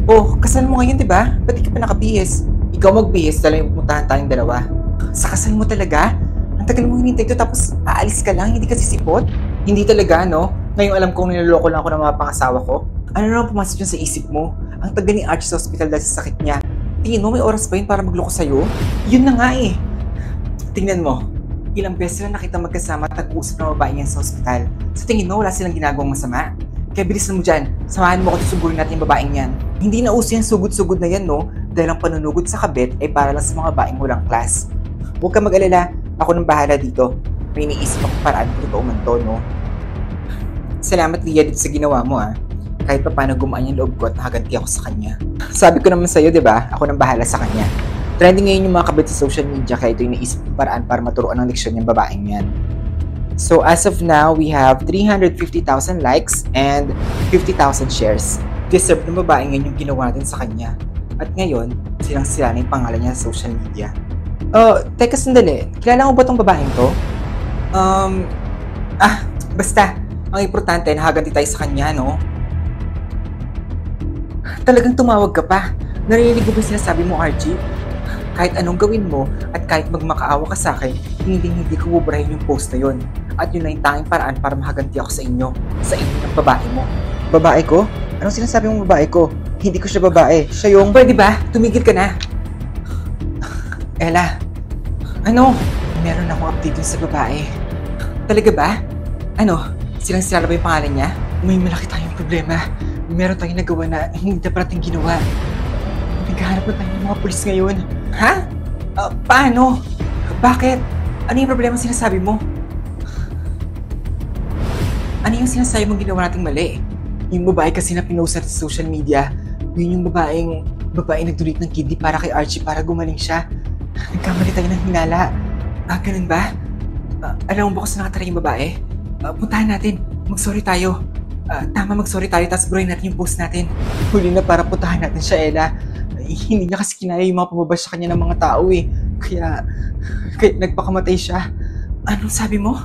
Oh, kasal mo ngayon, di ba? Ba't di ka pa nakabihis? Ikaw magbihis, dala yung pupuntahan tayong dalawa. Sa kasal mo talaga? Ang tagal mo hinintay to tapos aalis ka lang, hindi ka sisipot? Hindi talaga, no? Ngayong alam kong niloloko lang ako ng mga pangasawa ko. Ano naman pumasok yun sa isip mo? Ang tagal ni Archie sa hospital dahil sa sakit niya. Tingin mo may oras pa yun para magloko sa'yo? Yun na nga eh. Tingnan mo, ilang beses na nakita magkasama at nag-uusap ng babae niyan sa ospital. Sa tingin mo, wala silang ginagawang masama? Kaya bilisan mo dyan, samahan mo ako at sugurin natin yung babaeng yan. Hindi na uso yung sugod-sugod na yan, no? Dahil ang panunugod sa kabit ay para lang sa mga babaeng walang class. Huwag kang mag-alala, ako nang bahala dito. May iniisip akong paraan kung totoo man to, no? Salamat, Lia, dito sa ginawa mo, ah. Kahit pa paano gumaan yung loob ko at nakaganti ako sa kanya. Sabi ko naman sa'yo, di ba? Ako nang bahala sa kanya. Trending ngayon yung mga kabit sa social media kaya ito yung naisip kong paraan para maturuan ng leksyon yung babaeng yan. So as of now, we have 350,000 likes and 50,000 shares. Deserve ng babaeng yan yung ginawa natin sa kanya. At ngayon, silang-sila na yung pangalan niya sa social media. Teka sandali. Kilala mo ba tong babaeng to? Basta. Ang importante, nakaganti tayo sa kanya, no? Talagang tumawag ka pa. Narinig mo ba yung sinasabi mo, Archie? Kahit anong gawin mo at kahit magmakaawa ka sa akin, hindi ko buburahin yung post na yun. At yun na yung tanging paraan para makaganti ako sa inyo ng babae mo. Babae ko? Anong sinasabi mong babae ko? Hindi ko siya babae. Siya yung... Pwede ba? Tumigil ka na. Ella, ano? Meron akong update dun sa babae. Talaga ba? Ano? Silang-sila ba yung pangalan niya? May malaki tayong problema. Meron tayong nagawa na hindi dapat natin ginawa. Naghahanap na tayo ng mga pulis ngayon. Ha? Paano? Bakit? Ano yung problema sinasabi mo? Ano yung sinasabi mong ginawa nating mali? Yung babae kasi na pinost natin sa social media, yun yung babaeng nag-donate ng kidney para kay Archie para gumaling siya. Nagkamali tayo ng hinala. Ganun ba? Alam mo ba kung saan nakatara yung babae? Puntahan natin. Mag-sorry tayo. Mag-sorry tayo tapos burahin natin yung post natin. Huli na para puntahan natin siya, Ella. Hindi niya kasi kinaya yung mga pababash sa kanya ng mga tao eh. Kaya nagpakamatay siya. Anong sabi mo?